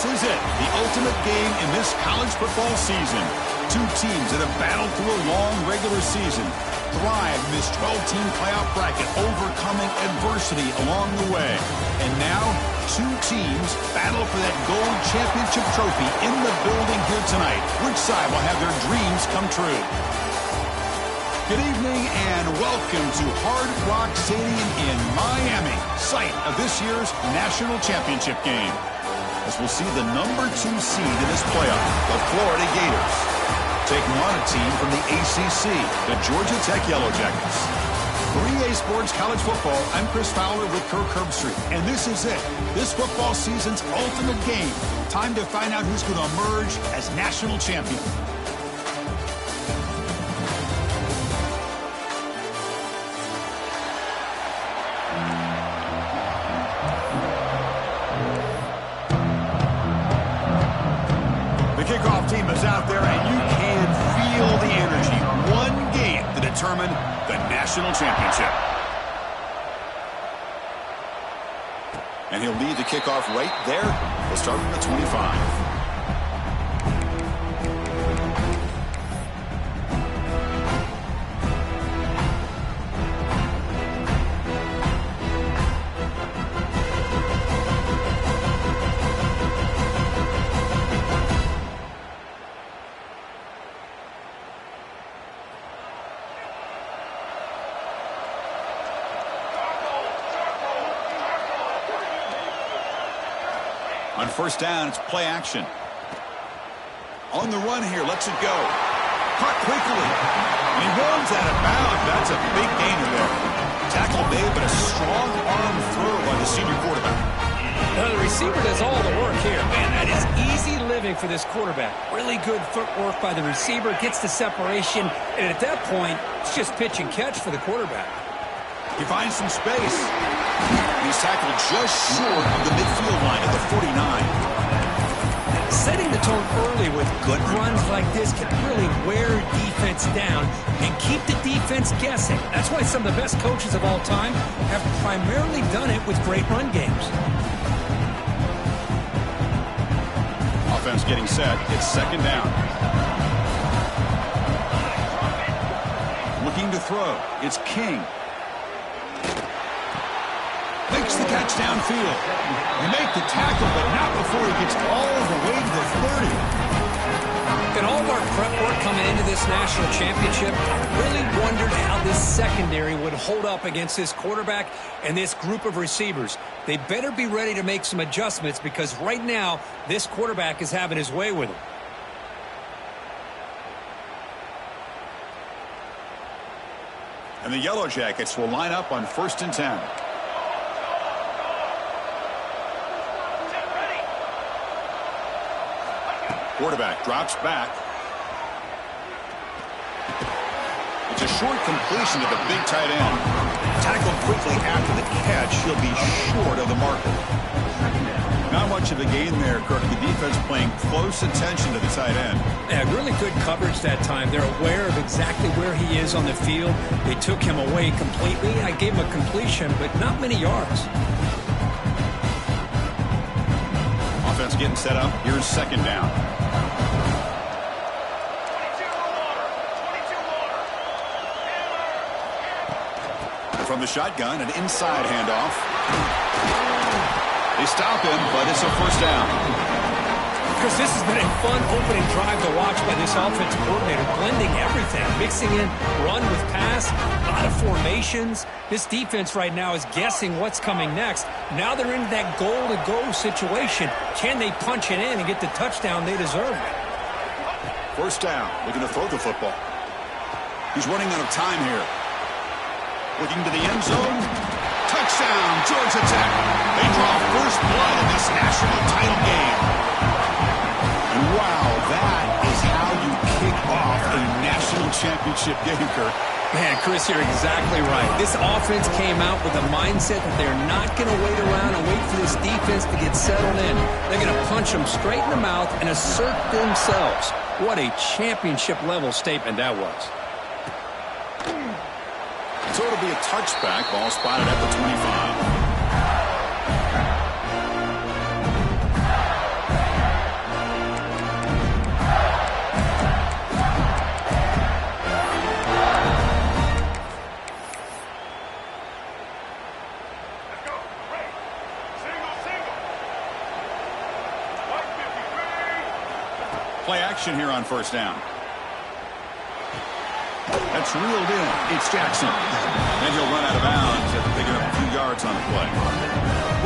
This is it, the ultimate game in this college football season. Two teams that have battled through a long regular season, thrive in this 12-team playoff bracket, overcoming adversity along the way. And now, two teams battle for that gold championship trophy in the building here tonight. Which side will have their dreams come true? Good evening and welcome to Hard Rock Stadium in Miami, site of this year's national championship game. As we'll see the number 2 seed in this playoff, the Florida Gators, taking on a team from the ACC, the Georgia Tech Yellow Jackets. For EA Sports College Football, I'm Chris Fowler with Kirk Herbstreit, and this is it, this football season's ultimate game. Time to find out who's going to emerge as national champion. Kickoff team is out there, and you can feel the energy. One game to determine the national championship. And he'll lead the kickoff right there. We'll start from the 25. On first down, it's play action. On the run here, lets it go. Caught quickly. And he runs out of bounds. That's a big gain there. Tackle made, but a strong arm throw by the senior quarterback. Well, the receiver does all the work here, man. That is easy living for this quarterback. Really good footwork by the receiver. Gets the separation. And at that point, it's just pitch and catch for the quarterback. He finds some space. He's tackled just short of the midfield line at the 49. Setting the tone early with good runs like this can really wear defense down and keep the defense guessing. That's why some of the best coaches of all time have primarily done it with great run games. Offense getting set. It's second down. Looking to throw. It's King. Makes the catch downfield. They make the tackle, but not before he gets all the way to the 30. In all of our prep work coming into this national championship, I really wondered how this secondary would hold up against this quarterback and this group of receivers. They better be ready to make some adjustments because right now, this quarterback is having his way with them. And the Yellow Jackets will line up on 1st and 10. Quarterback drops back. It's a short completion to the big tight end. Tackled quickly after the catch. He'll be short of the marker. Not much of a gain there, Kirk. The defense paying close attention to the tight end. Yeah, really good coverage that time. They're aware of exactly where he is on the field. They took him away completely. I gave him a completion, but not many yards. Offense getting set up. Here's second down. From the shotgun, an inside handoff. They stop him, but it's a first down. Chris, this has been a fun opening drive to watch by this offensive coordinator, blending everything, mixing in run with pass, a lot of formations. This defense right now is guessing what's coming next. Now they're in that goal-to-go situation. Can they punch it in and get the touchdown they deserve? First down, looking to throw the football. He's running out of time here. Looking to the end zone. Touchdown, Georgia Tech. They draw first blood in this national title game. And wow, that is how you kick off a national championship game, Kirk. Man, Chris, you're exactly right. This offense came out with a mindset that they're not going to wait around and wait for this defense to get settled in. They're going to punch them straight in the mouth and assert themselves. What a championship-level statement that was. So it'll be a touchback. Ball spotted at the 25. play action here on first down. That's reeled in. It's Jackson. And he'll run out of bounds after picking up a few yards on the play.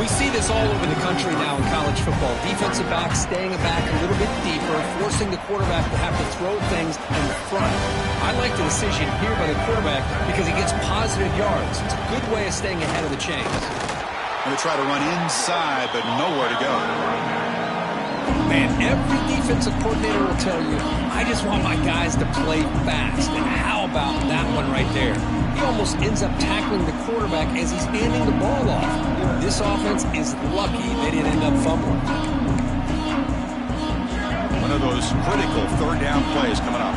We see this all over the country now in college football. Defensive backs staying back a little bit deeper, forcing the quarterback to have to throw things in front. I like the decision here by the quarterback because he gets positive yards. It's a good way of staying ahead of the chains. Going to try to run inside, but nowhere to go. Man, every defensive coordinator will tell you, I just want my guys to play fast. And how about that one right there? He almost ends up tackling the quarterback as he's handing the ball off. This offense is lucky they didn't end up fumbling. One of those critical third down plays coming up.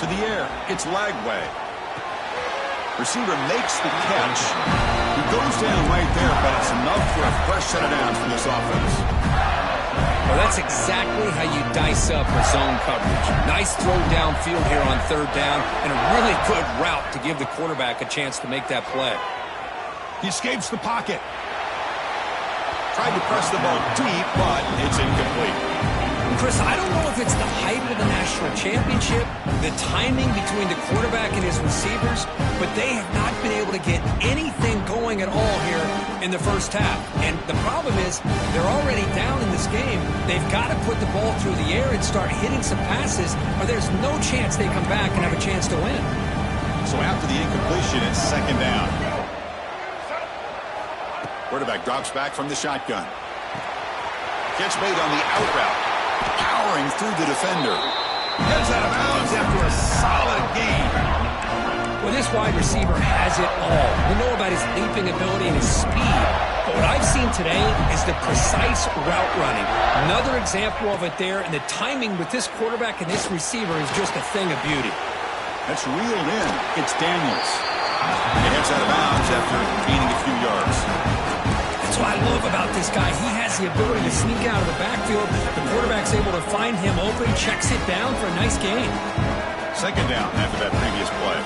To the air, it's Lagway. Receiver makes the catch. He goes down right there, but it's enough for a fresh set of downs for this offense. Well, that's exactly how you dice up a zone coverage. Nice throw downfield here on third down, and a really good route to give the quarterback a chance to make that play. He escapes the pocket. Tried to press the ball deep, but it's incomplete. Chris, I don't know if it's the height of the national championship, the timing between the quarterback and his receivers, but they have not been able to get anything going at all here in the first half. And the problem is they're already down in this game. They've got to put the ball through the air and start hitting some passes, or there's no chance they come back and have a chance to win. So after the incompletion, it's second down. Quarterback drops back from the shotgun. Catch made on the out route. Powering through the defender. Heads out of bounds after a solid gain. Well, this wide receiver has it all. We know about his leaping ability and his speed. But what I've seen today is the precise route running. Another example of it there, and the timing with this quarterback and this receiver is just a thing of beauty. That's reeled in. It's Daniels. He heads out of bounds after gaining a few yards. That's what I love about this guy. He has the ability to sneak out of the backfield. The quarterback's able to find him open, checks it down for a nice gain. Second down after that previous play.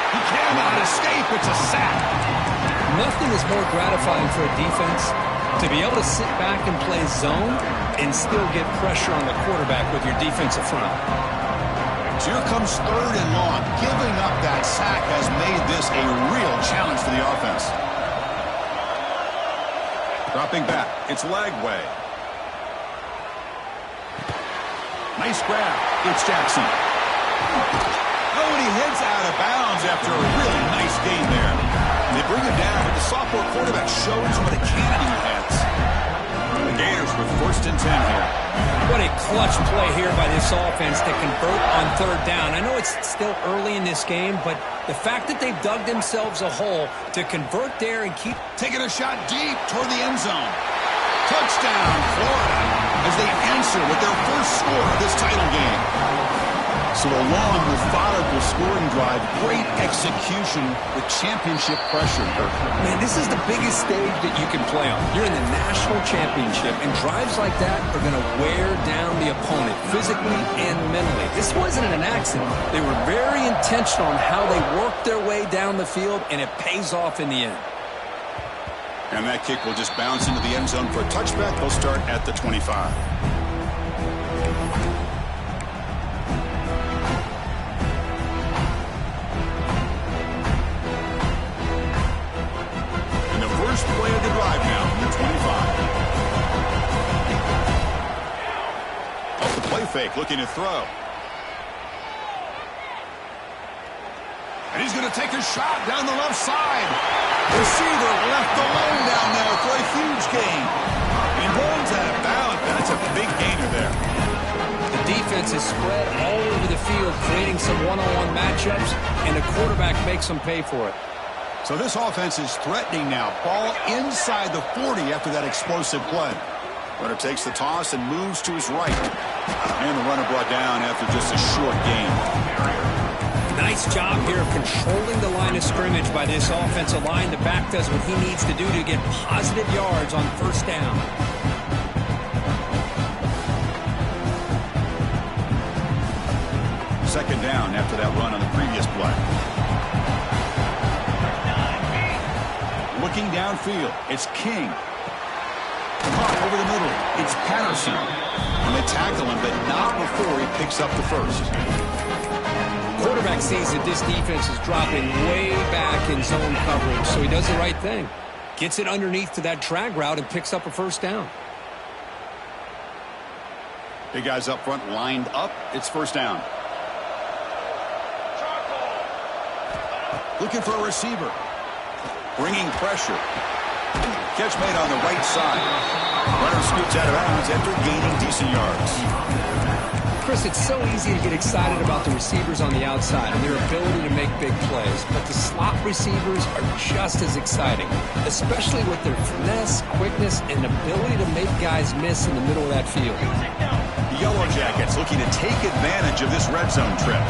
He cannot escape. It's a sack. Nothing is more gratifying for a defense to be able to sit back and play zone and still get pressure on the quarterback with your defensive front. So here comes third and long. Giving up that sack has made this a real challenge for the offense. Dropping back, it's Lagway. Nice grab. It's Jackson. Oh, and he heads out of bounds after a really nice gain there. They bring him down, but the sophomore quarterback shows what a cannon he has. The Gators with first and 10 here. What a clutch play here by this offense to convert on third down. I know it's still early in this game, but the fact that they've dug themselves a hole to convert there and keep taking a shot deep toward the end zone. Touchdown, Florida, as they answer with their first score of this title game. So a long, methodical scoring drive, great execution with championship pressure. Man, this is the biggest stage that you can play on. You're in the national championship, and drives like that are going to wear down the opponent physically and mentally. This wasn't an accident. They were very intentional on how they worked their way down the field, and it pays off in the end. And that kick will just bounce into the end zone for a touchback. They'll start at the 25. Play of the drive now, the 25. Off the play fake, looking to throw. And he's going to take a shot down the left side. Receiver left alone down there for a huge gain. And he runs out of bounds. That's a big gainer there. The defense is spread all over the field, creating some one-on-one matchups, and the quarterback makes them pay for it. So this offense is threatening now. Ball inside the 40 after that explosive play. Runner takes the toss and moves to his right. And the runner brought down after just a short gain. Nice job here of controlling the line of scrimmage by this offensive line. The back does what he needs to do to get positive yards on first down. second down after that run on the previous play. Looking downfield, it's King. Caught over the middle, it's Patterson. And they tackle him, but not before he picks up the first. Quarterback sees that this defense is dropping way back in zone coverage, so he does the right thing. Gets it underneath to that drag route and picks up a first down. Big guys up front lined up. It's first down. Looking for a receiver. Bringing pressure. Catch made on the right side. Runner scoots out of bounds after gaining decent yards. Chris, it's so easy to get excited about the receivers on the outside and their ability to make big plays, but the slot receivers are just as exciting, especially with their finesse, quickness, and ability to make guys miss in the middle of that field. The Yellow Jackets looking to take advantage of this red zone trip.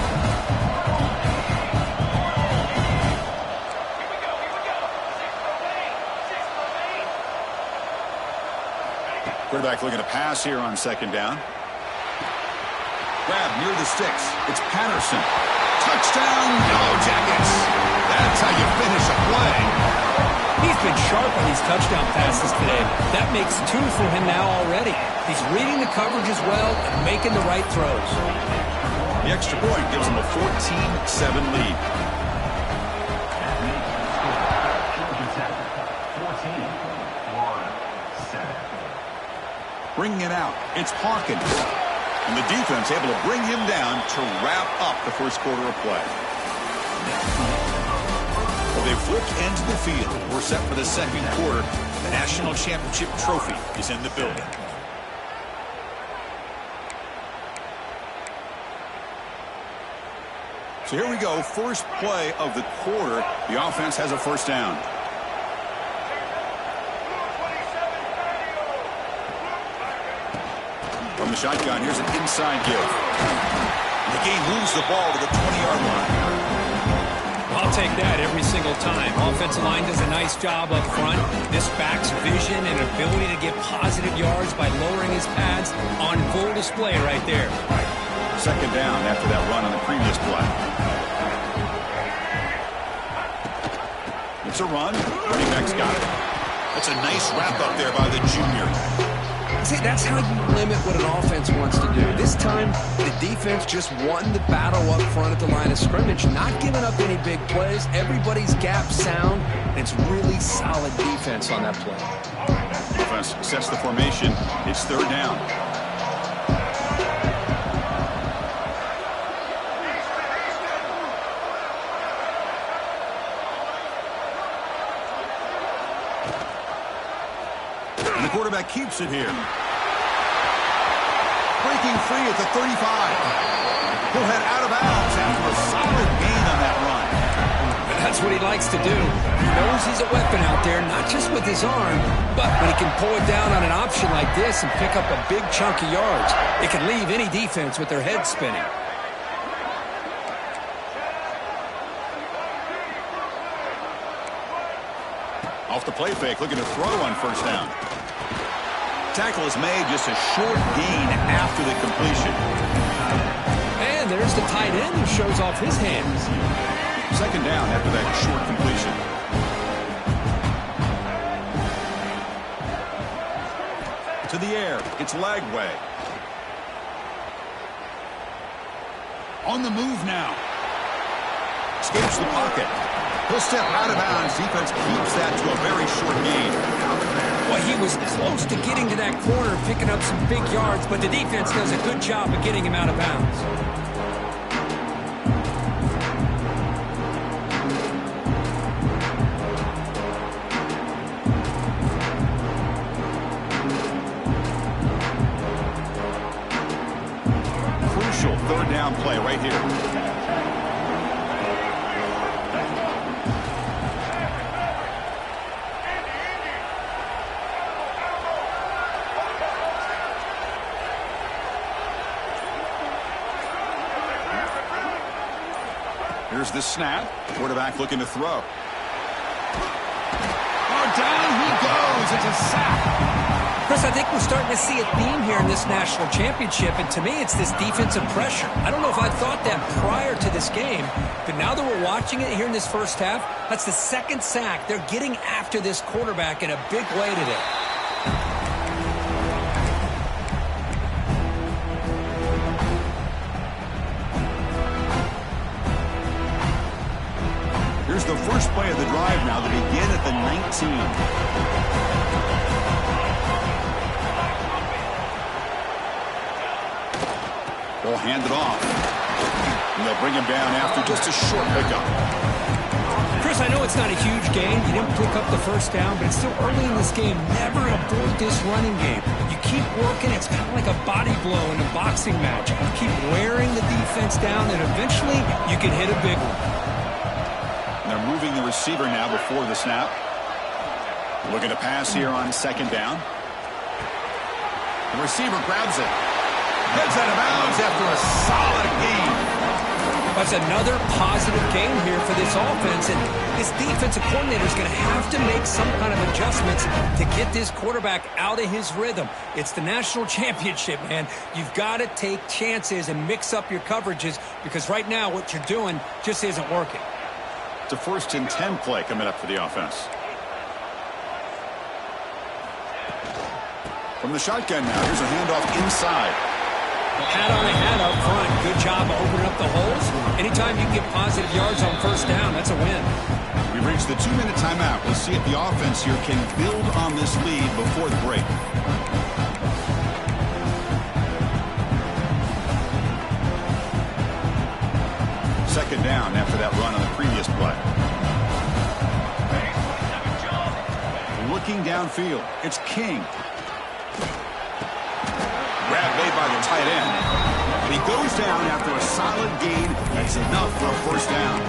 Quarterback looking to pass here on second down. Grab near the sticks. It's Patterson. Touchdown, Yellow Jackets. That's how you finish a play. He's been sharp on these touchdown passes today. That makes 2 for him now already. He's reading the coverage as well and making the right throws. The extra point gives him a 14-7 lead. Bringing it out, it's Hawkins. And the defense able to bring him down to wrap up the first quarter of play. Well, they flipped into the field. We're set for the second quarter. The national championship trophy is in the building. So here we go, first play of the quarter. The offense has a first down. From the shotgun, here's an inside give. The game moves the ball to the 20-yard line. I'll take that every single time. Offensive line does a nice job up front. This back's vision and ability to get positive yards by lowering his pads on full display right there. Second down after that run on the previous play. It's a run. Running back's got it. That's a nice wrap up there by the junior. See, that's how you limit what an offense wants to do. This time, the defense just won the battle up front at the line of scrimmage, not giving up any big plays. Everybody's gap sound, and it's really solid defense on that play. Defense sets the formation. It's third down. And the quarterback keeps it here. Breaking free at the 35. He'll head out of bounds after a solid gain on that run. That's what he likes to do. He knows he's a weapon out there, not just with his arm, but when he can pull it down on an option like this and pick up a big chunk of yards, it can leave any defense with their head spinning. Off the play fake, looking to throw on first down. Tackle is made, just a short gain after the completion. And there's the tight end who shows off his hands. Second down after that short completion. To the air, it's Lagway. On the move now. Escapes the pocket. He'll step out of bounds. Defense keeps that to a very short gain. Well, he was close to getting to that corner, picking up some big yards, but the defense does a good job of getting him out of bounds. Crucial third down play right here. Here's the snap. Quarterback looking to throw. Oh, down he goes. It's a sack. Chris, I think we're starting to see a theme here in this national championship, and to me, it's this defensive pressure. I don't know if I thought that prior to this game, but now that we're watching it here in this first half, that's the second sack. They're getting after this quarterback in a big way today. Here's the first play of the drive now to begin at the 19. Will hand it off. And they'll bring him down after just a short pickup. Chris, I know it's not a huge gain. You didn't pick up the first down, but it's still early in this game. Never abort this running game. You keep working. It's kind of like a body blow in a boxing match. Keep wearing the defense down, and eventually you can hit a big one. And they're moving the receiver now before the snap. Looking to pass here on second down. The receiver grabs it. Heads out of bounds after a solid gain. That's another positive gain here for this offense, and this defensive coordinator is going to have to make some kind of adjustments to get this quarterback out of his rhythm. It's the national championship, man. You've got to take chances and mix up your coverages because right now what you're doing just isn't working. It's a 1st and 10 play coming up for the offense. From the shotgun now, here's a handoff inside. Hat on a hat up front. Good job of opening up the holes. Anytime you can get positive yards on first down, that's a win. We've reached the 2-minute timeout. We'll see if the offense here can build on this lead before the break. Second down after that run on the previous play. Looking downfield, it's King. Grab made by the tight end. And he goes down after a solid gain. That's enough for a first down.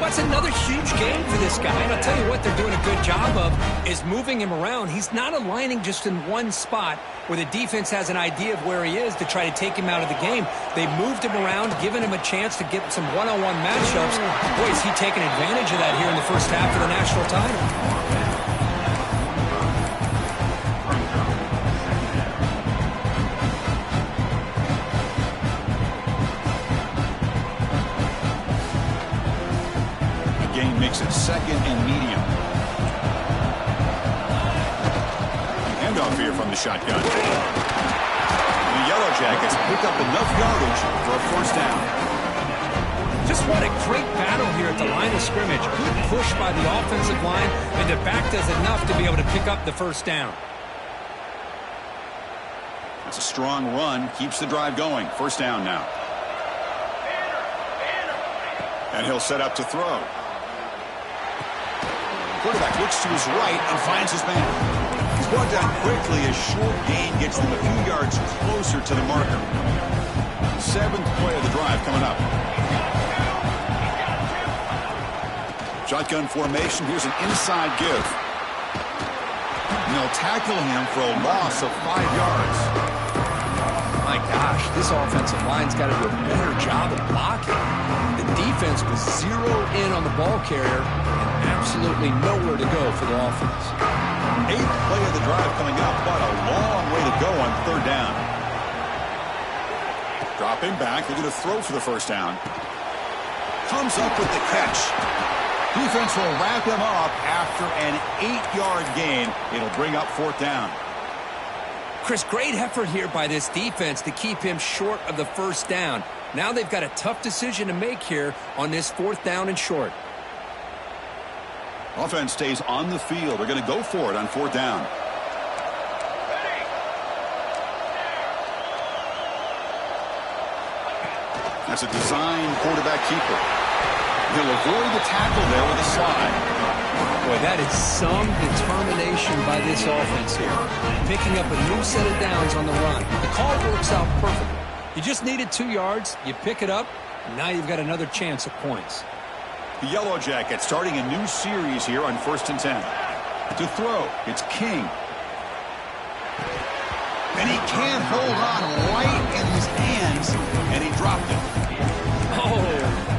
That's another huge game for this guy. And I'll tell you what they're doing a good job of is moving him around. He's not aligning just in one spot where the defense has an idea of where he is to try to take him out of the game. They moved him around, giving him a chance to get some one-on-one matchups. Boy, is he taking advantage of that here in the first half of the national title. Makes it second and medium. Handoff here from the shotgun. The Yellow Jackets pick up enough yardage for a first down. Just what a great battle here at the line of scrimmage. Good push by the offensive line, and the back does enough to be able to pick up the first down. That's a strong run. Keeps the drive going. First down now. And he'll set up to throw. Quarterback looks to his right and finds his man. He's brought down quickly. A short gain gets them a few yards closer to the marker. 7th play of the drive coming up. Shotgun formation. Here's an inside give. And they'll tackle him for a loss of 5 yards. My gosh, this offensive line's got to do a better job of blocking. The defense was zeroed in on the ball carrier and absolutely nowhere to go for the offense. 8th play of the drive coming up, but a long way to go on third down. Dropping back, they're going to throw for the first down. Comes up with the catch. Defense will wrap him up after an 8-yard gain. It'll bring up fourth down. Chris, great effort here by this defense to keep him short of the first down. Now they've got a tough decision to make here on this 4th down and short. Offense stays on the field. They're going to go for it on 4th down. That's a design quarterback keeper. He'll avoid the tackle there with a slide. Boy, that is some determination by this offense here. Picking up a new set of downs on the run. The call works out perfectly. You just needed 2 yards. You pick it up, and now you've got another chance at points. The Yellow Jackets starting a new series here on 1st and 10. To throw, it's King. And he can't hold on right in his hands, and he dropped it. Oh,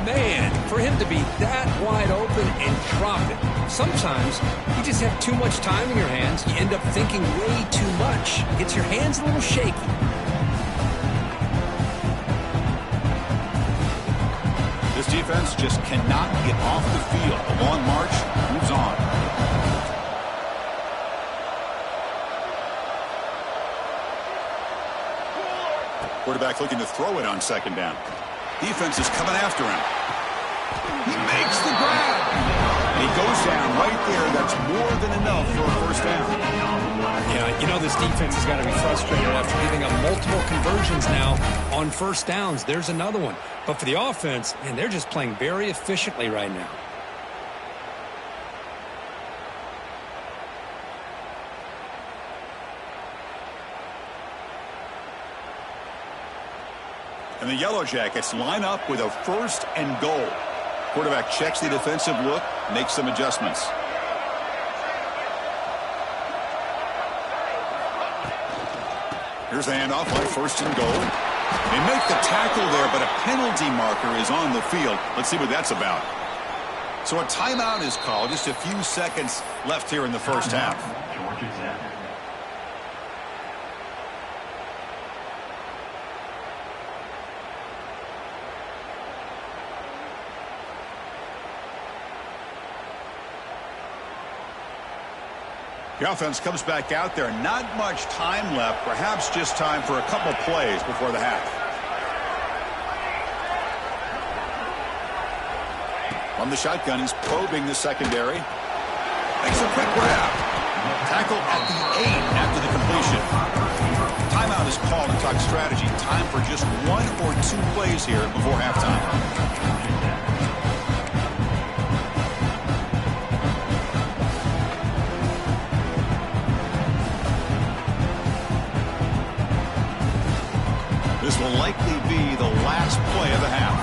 man. For him to be that wide open and drop it. Sometimes you just have too much time in your hands. You end up thinking way too much. Gets your hands a little shaky. This defense just cannot get off the field. The long march moves on. Quarterback looking to throw it on second down. Defense is coming after him. He makes the grab. And he goes down right there. That's more than enough for a first down. Yeah, you know this defense has got to be frustrated after giving up multiple conversions now on first downs. There's another one. But for the offense, man, they're just playing very efficiently right now. And the Yellow Jackets line up with a first and goal. Quarterback checks the defensive look, makes some adjustments. Here's the handoff on first and goal. They make the tackle there, but a penalty marker is on the field. Let's see what that's about. So a timeout is called. Just a few seconds left here in the first half. The offense comes back out there. Not much time left. Perhaps just time for a couple plays before the half. On the shotgun, he's probing the secondary. Makes a quick grab. Tackle at the 8 after the completion. Timeout is called to talk strategy. Time for just 1 or 2 plays here before halftime. This will likely be the last play of the half.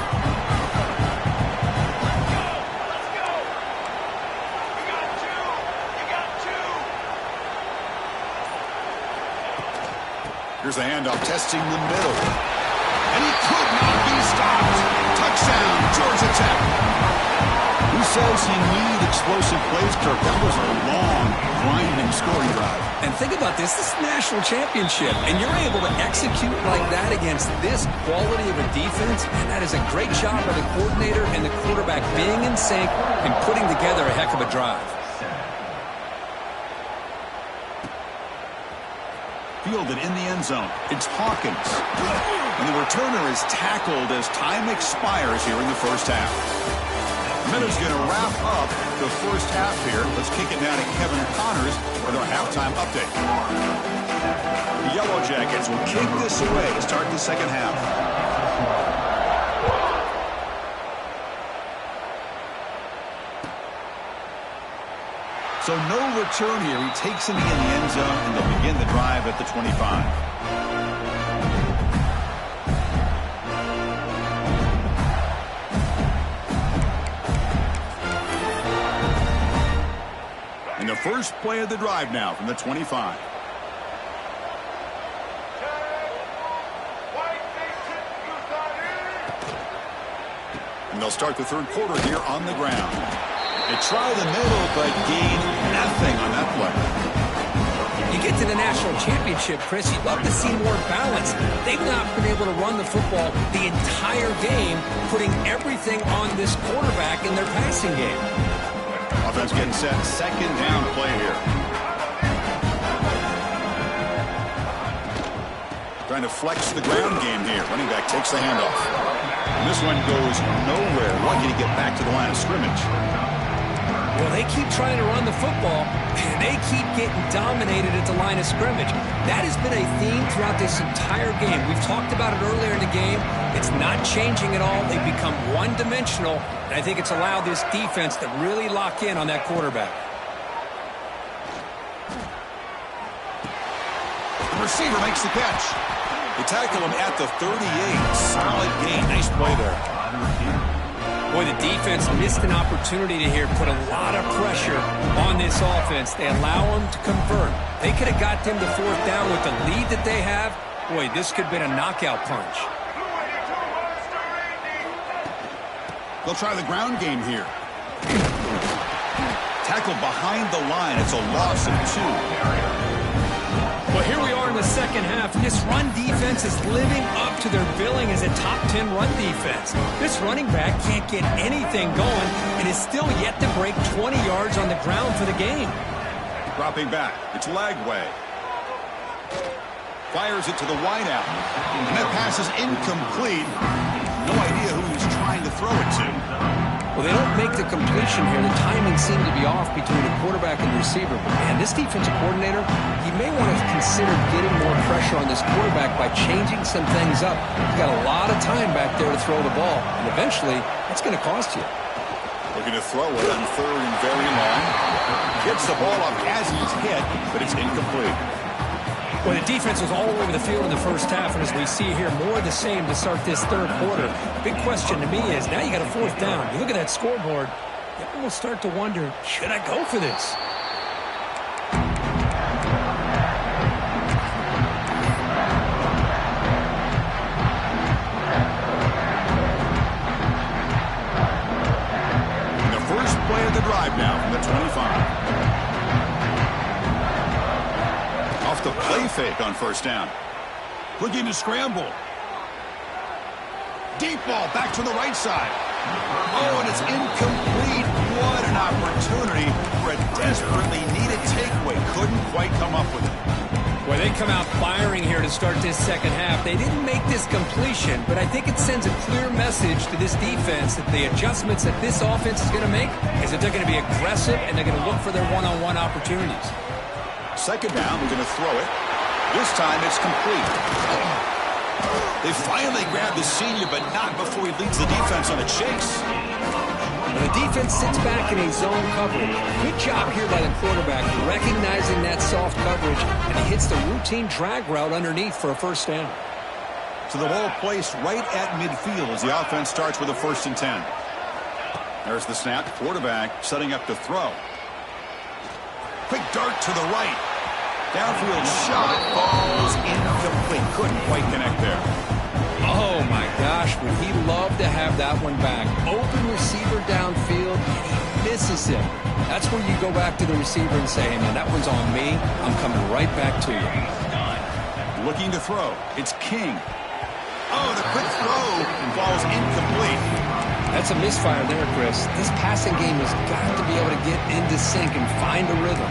Here's the handoff, testing the middle. And he could not be stopped. Touchdown, Georgia Tech. Who says you need explosive plays, Kirk? That was a long, grinding scoring drive. And think about this. This is a national championship, and you're able to execute like that against this quality of a defense, and that is a great job by the coordinator and the quarterback being in sync and putting together a heck of a drive. Fielded in the end zone. It's Hawkins. And the returner is tackled as time expires here in the first half. Miller's going to wrap up the first half here. Let's kick it now to Kevin Connors with our halftime update. The Yellow Jackets will kick this away to start the second half. So no return here. He takes it in the end zone, and they'll begin the drive at the 25. And the first play of the drive now from the 25. And they'll start the third quarter here on the ground. They try the middle, but gain nothing on that play. You get to the national championship, Chris, you'd love to see more balance. They've not been able to run the football the entire game, putting everything on this quarterback in their passing game. Offense getting set. Second down play here. Trying to flex the ground game here. Running back takes the handoff. And this one goes nowhere. Lucky to get back to the line of scrimmage. Well, they keep trying to run the football, and they keep getting dominated at the line of scrimmage. That has been a theme throughout this entire game. We've talked about it earlier in the game. It's not changing at all. They've become one-dimensional, and I think it's allowed this defense to really lock in on that quarterback. The receiver makes the catch. They tackle him at the 38. Solid gain. Nice play there. Boy, the defense missed an opportunity to here put a lot of pressure on this offense. They allow them to convert. They could have got them to fourth down with the lead that they have. Boy, this could have been a knockout punch. They'll try the ground game here. Tackled behind the line. It's a loss of 2. Well, here we are in the second half. This run defense is living up to their billing as a top 10 run defense. This running back can't get anything going and is still yet to break 20 yards on the ground for the game. Dropping back. It's Lagway. Fires it to the wideout. And that pass is incomplete. No idea who he's trying to throw it to. Well, they don't make the completion here. The timing seemed to be off between the quarterback and the receiver. But, man, this defensive coordinator, he may want to consider getting more pressure on this quarterback by changing some things up. He's got a lot of time back there to throw the ball. And eventually, that's going to cost you. Looking to throw it on 3rd and very long. Gets the ball up as he's hit, but it's incomplete. Well, the defense was all over the field in the first half, and as we see here, more of the same to start this third quarter. Big question to me is, now you got a 4th down. You look at that scoreboard, you almost start to wonder, should I go for this? And the first play of the drive now from the 25. Off the play fake on 1st down. Looking to scramble. Deep ball back to the right side. Oh, and it's incomplete. What an opportunity for a desperately needed takeaway. Couldn't quite come up with it. Well, they come out firing here to start this second half. They didn't make this completion, but I think it sends a clear message to this defense that the adjustments that this offense is going to make is that they're going to be aggressive and they're going to look for their one-on-one opportunities. 2nd down, we're going to throw it. This time it's complete. They finally grab the senior, but not before he leads the defense on a chase. When the defense sits back in a zone coverage, good job here by the quarterback recognizing that soft coverage, and he hits the routine drag route underneath for a 1st down. So the ball placed right at midfield as the offense starts with a 1st and 10. There's the snap. Quarterback setting up to throw. Quick dart to the right. Downfield shot falls incomplete. Couldn't quite connect there. Oh, my gosh. Would he love to have that one back. Open receiver downfield, and he misses him. That's where you go back to the receiver and say, hey, man, that one's on me. I'm coming right back to you. Looking to throw. It's King. Oh, the quick throw falls incomplete. That's a misfire there, Chris. This passing game has got to be able to get into sync and find a rhythm.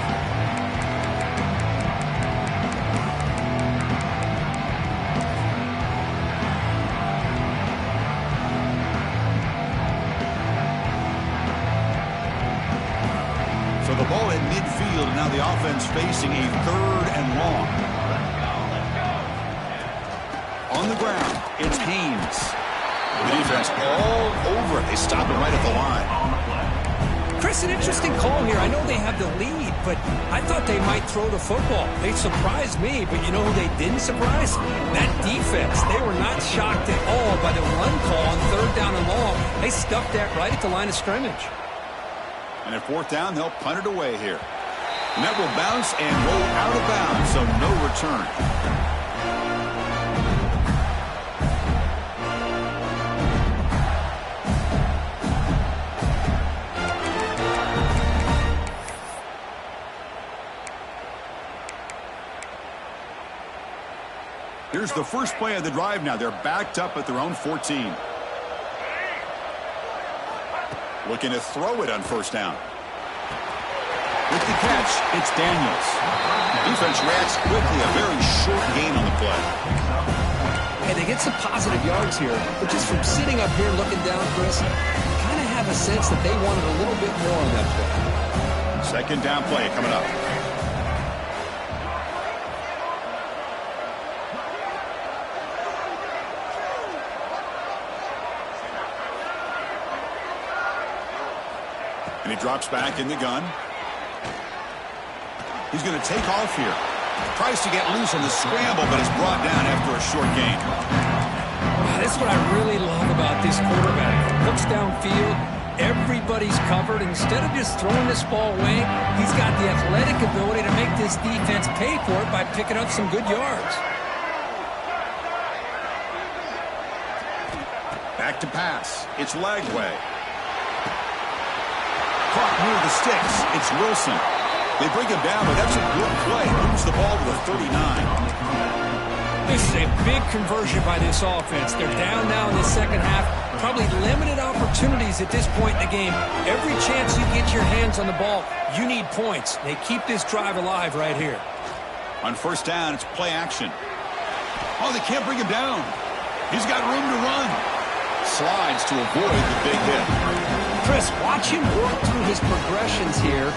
So the ball at midfield, and now the offense facing a 3rd and long. On the ground, it's Haynes. The defense all over it. They stop it right at the line. Chris, an interesting call here. I know they have the lead, but I thought they might throw the football. They surprised me, but you know who they didn't surprise? That defense. They were not shocked at all by the run call on 3rd down and long. They stuck that right at the line of scrimmage. And at 4th down, they'll punt it away here. And that will bounce and roll out of bounds, so no return. Here's the first play of the drive now. They're backed up at their own 14. Looking to throw it on 1st down. With the catch, it's Daniels. Defense reacts quickly. A very short gain on the play. Hey, they get some positive yards here, but just from sitting up here looking down, Chris, kind of have a sense that they wanted a little bit more on that play. 2nd down play coming up. And he drops back in the gun. He's going to take off here. Tries to get loose on the scramble, but is brought down after a short gain. That's what I really love about this quarterback. Looks downfield. Everybody's covered. Instead of just throwing this ball away, he's got the athletic ability to make this defense pay for it by picking up some good yards. Back to pass. It's Lagway. Caught near the sticks. It's Wilson. They bring him down, but that's a good play. Moves the ball to the 39. This is a big conversion by this offense. They're down now in the second half. Probably limited opportunities at this point in the game. Every chance you get your hands on the ball, you need points. They keep this drive alive right here. On first down, it's play action. Oh, they can't bring him down. He's got room to run. Slides to avoid the big hit. Chris, watch him work through his progressions here.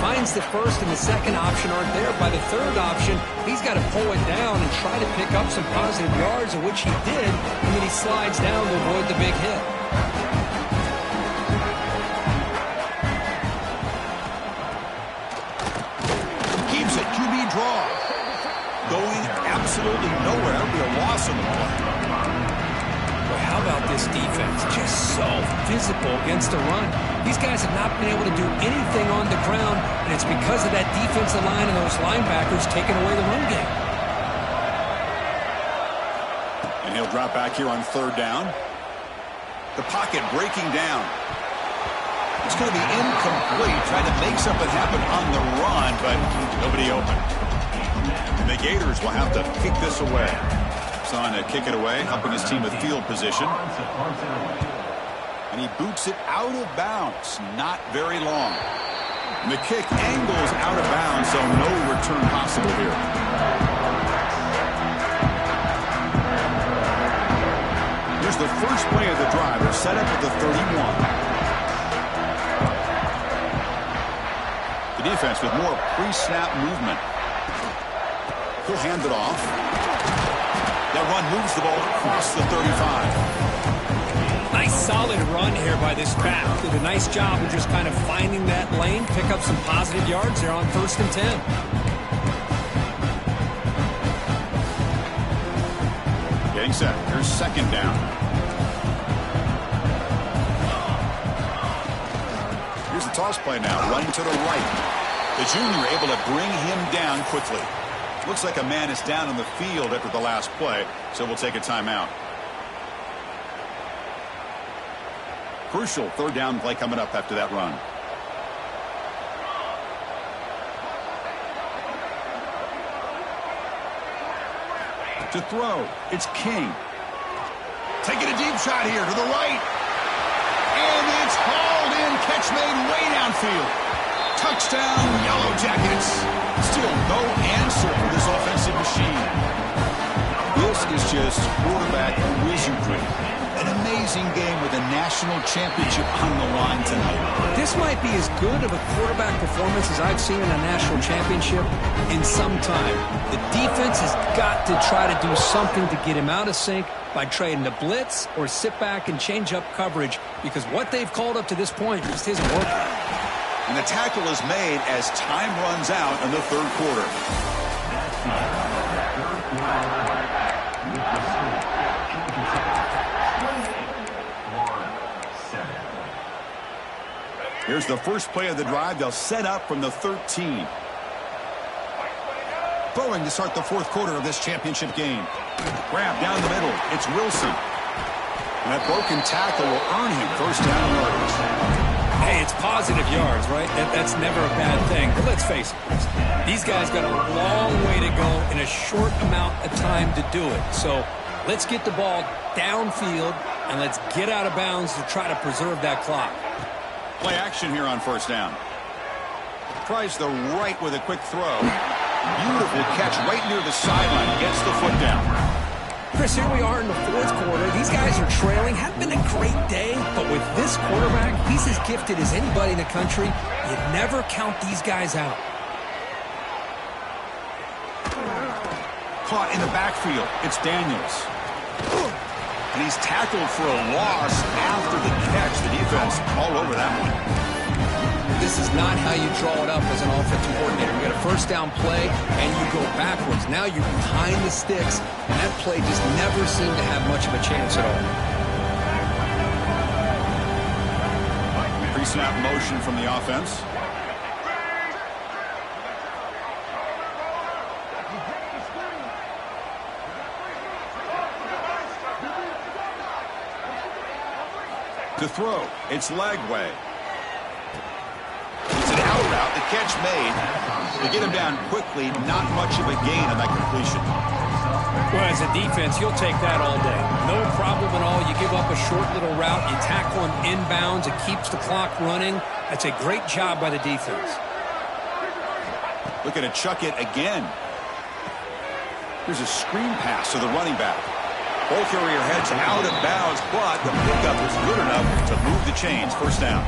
Finds the first and the second option aren't there. By the third option, he's got to pull it down and try to pick up some positive yards, of which he did, and then he slides down to avoid the big hit. Keeps it, QB draw. Going absolutely nowhere. That would be a loss on the play. How about this defense? Just so physical against the run. These guys have not been able to do anything on the ground, and it's because of that defensive line and those linebackers taking away the run game. And he'll drop back here on third down. The pocket breaking down. It's going to be incomplete, trying to make something happen on the run, but nobody open. And the Gators will have to kick this away. On to kick it away, helping his team with field position. And he boots it out of bounds. Not very long. And the kick angles out of bounds, so no return possible here. Here's the first play of the drive. They're set up at the 31. The defense with more pre-snap movement. He'll hand it off. That run moves the ball across the 35. Nice solid run here by this back. Did a nice job of just kind of finding that lane, pick up some positive yards there on 1st and 10. Getting set. Here's second down. Here's the toss play now. Running to the right. The junior able to bring him down quickly. Looks like a man is down on the field after the last play, so we'll take a timeout. Crucial third down play coming up after that run. To throw, it's King. Taking a deep shot here to the right. And it's hauled in. Catch made way downfield. Touchdown, Yellow Jackets. Still no answer for this offensive machine. This is just quarterback wizardry. An amazing game with a national championship on the line tonight. This might be as good of a quarterback performance as I've seen in a national championship in some time. The defense has got to try to do something to get him out of sync by trading the blitz or sit back and change up coverage, because what they've called up to this point just isn't working. And the tackle is made as time runs out in the third quarter. Here's the first play of the drive. They'll set up from the 13. Throwing to start the fourth quarter of this championship game. Grab down the middle. It's Wilson. And that broken tackle will earn him first down yardage. Hey, it's positive yards, right? That's never a bad thing. But let's face it, these guys got a long way to go in a short amount of time to do it. So let's get the ball downfield, and let's get out of bounds to try to preserve that clock. Play action here on first down. Tries the right with a quick throw. Beautiful catch right near the sideline. Gets the foot down. Chris, here we are in the fourth quarter. These guys are trailing. Hadn't been a great day, but with this quarterback, he's as gifted as anybody in the country. You never count these guys out. Caught in the backfield. It's Daniels. And he's tackled for a loss after the catch. The defense all over that one. This is not how you draw it up as an offensive coordinator. You got a first down play, and you go backwards. Now you're behind the sticks, and that play just never seemed to have much of a chance at all. Pre-snap motion from the offense. To throw, it's Lagway. It's an out route. The catch made. They get him down quickly. Not much of a gain on that completion. Well, as a defense, you'll take that all day. No problem at all. You give up a short little route. You tackle him inbounds. It keeps the clock running. That's a great job by the defense. Looking to chuck it again. Here's a screen pass to the running back. Ball carrier heads out of bounds, but the pickup was good enough to move the chains. First down.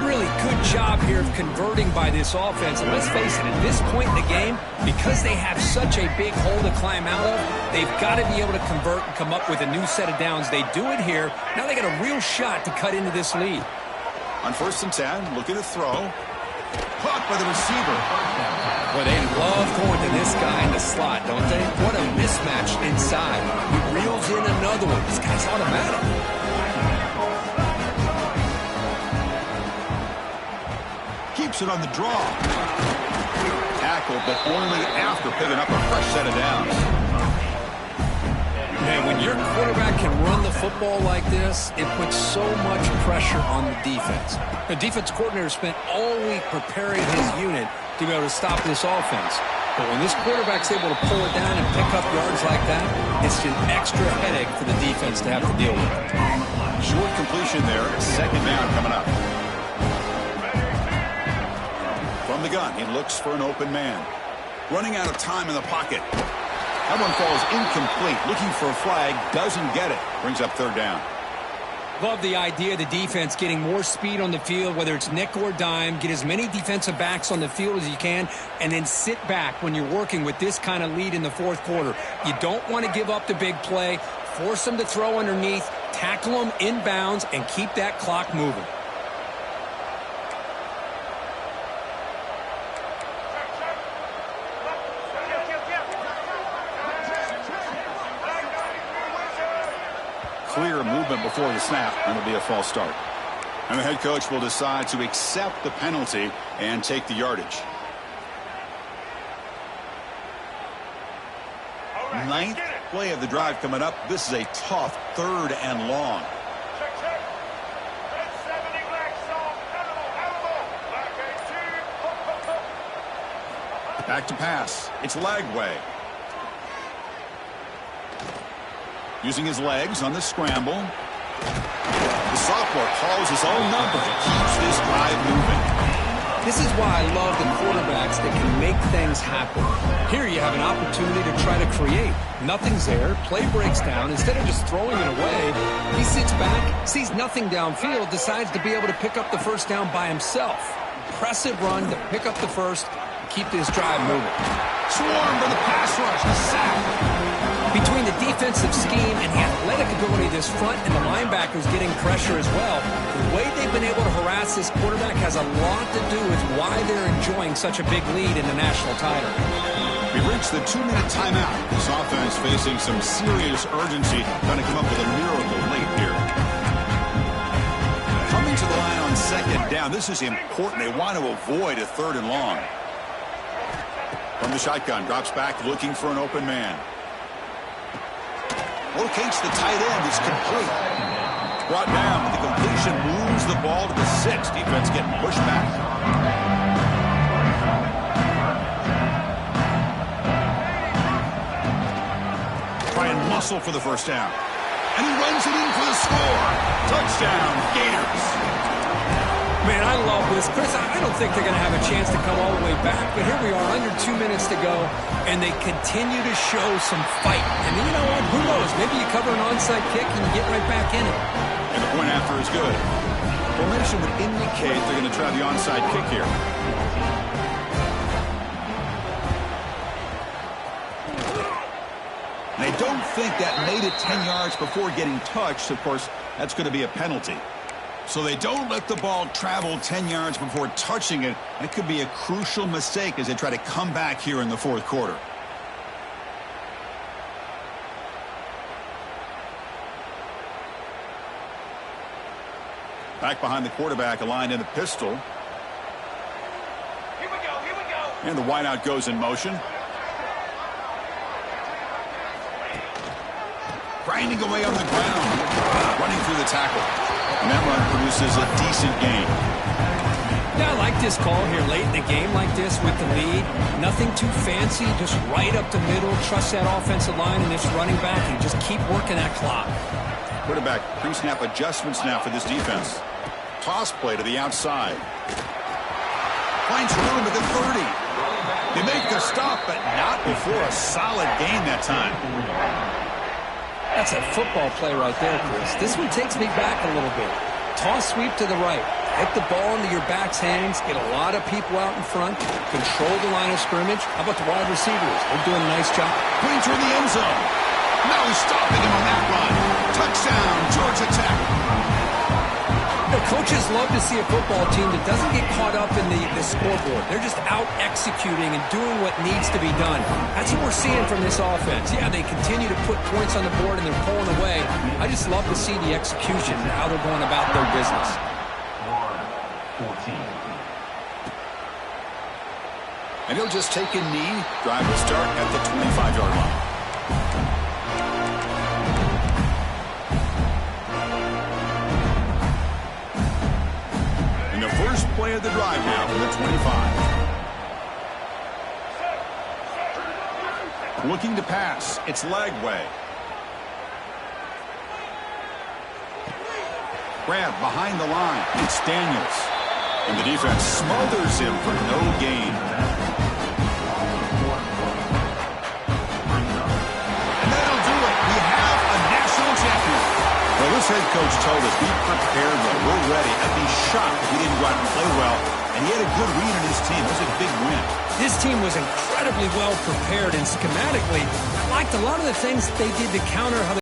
Really good job here of converting by this offense. And let's face it, at this point in the game, because they have such a big hole to climb out of, they've got to be able to convert and come up with a new set of downs. They do it here. Now they got a real shot to cut into this lead. On 1st and 10, looking to throw. Caught by the receiver. Well, they love going to this guy in the slot, don't they? What a mismatch inside. He reels in another one. This guy's automatic. Keeps it on the draw. Tackled, but only after picking up a fresh set of downs. Man, when your quarterback can run the football like this, it puts so much pressure on the defense. The defense coordinator spent all week preparing his unit to be able to stop this offense. But when this quarterback's able to pull it down and pick up yards like that, it's an extra headache for the defense to have to deal with. Short completion there. 2nd down coming up. From the gun, he looks for an open man. Running out of time in the pocket. That one falls incomplete. Looking for a flag. Doesn't get it. Brings up 3rd down. Love the idea of the defense getting more speed on the field, whether it's nickel or dime. Get as many defensive backs on the field as you can, and then sit back when you're working with this kind of lead in the 4th quarter. You don't want to give up the big play. Force them to throw underneath. Tackle them inbounds, and keep that clock moving. Clear movement before the snap, and it'll be a false start. And the head coach will decide to accept the penalty and take the yardage. 9th play of the drive coming up. This is a tough 3rd and long. Back to pass. It's Lagway. Using his legs on the scramble. The sophomore calls his own number and keeps this drive moving. This is why I love the quarterbacks that can make things happen. Here you have an opportunity to try to create. Nothing's there. Play breaks down. Instead of just throwing it away, he sits back, sees nothing downfield, decides to be able to pick up the 1st down by himself. Impressive run to pick up the 1st, keep this drive moving. Swarm for the pass rush. A sack. Between the defensive scheme and the athletic ability of this front and the linebackers getting pressure as well, the way they've been able to harass this quarterback has a lot to do with why they're enjoying such a big lead in the national title. We've reached the 2-minute timeout. This offense facing some serious urgency, trying to come up with a miracle late here. Coming to the line on 2nd down. This is important. They want to avoid a 3rd and long. From the shotgun, drops back looking for an open man. Locates the tight end. It's complete. Brought down, but the completion moves the ball to the 6. Defense getting pushed back. Try and muscle for the 1st down. And he runs it in for the score. Touchdown, Gators. Man, I love this. Chris, I don't think they're going to have a chance to come all the way back, but here we are, under 2 minutes to go, and they continue to show some fight. And you know what? Who knows? Maybe you cover an onside kick and you get right back in it. And the point after is good. Formation would indicate they're going to try the onside kick here. They don't think that made it 10 yards before getting touched. Of course, that's going to be a penalty. So they don't let the ball travel 10 yards before touching it. That could be a crucial mistake as they try to come back here in the 4th quarter. Back behind the quarterback, aligned in the pistol. Here we go. And the wideout goes in motion. Grinding away on the ground. running through the tackle. And that run produces a decent gain. Yeah, I like this call here late in the game like this with the lead. Nothing too fancy, just right up the middle. Trust that offensive line and this running back and just keep working that clock. Quarterback pre-snap adjustments now for this defense. Toss play to the outside. Finds room at the 30. They make the stop, but not before a solid gain that time. That's a football play right there, Chris. This one takes me back a little bit. Toss sweep to the right. Get the ball into your back's hands. Get a lot of people out in front. Control the line of scrimmage. How about the wide receivers? They're doing a nice job. Putting toward the end zone. Now he's stopping him on that run. Touchdown, Georgia Tech. The coaches love to see a football team that doesn't get caught up in the scoreboard. They're just out executing and doing what needs to be done. That's what we're seeing from this offense. Yeah, they continue to put points on the board and they're pulling away. I just love to see the execution and how they're going about their business. 14. And he'll just take a knee. Drive will start at the 25-yard line. And the first play of the drive now from the 25. Looking to pass. It's Lagway. Grab behind the line. It's Daniels. And the defense smothers him for no gain. And that'll do it. We have a national champion. Well, this head coach told us, be prepared, though. We're ready. I'd be shocked if we didn't go out and play well. And he had a good read on his team. It was a big win. This team was incredibly well prepared, and schematically, I liked a lot of the things they did to counter how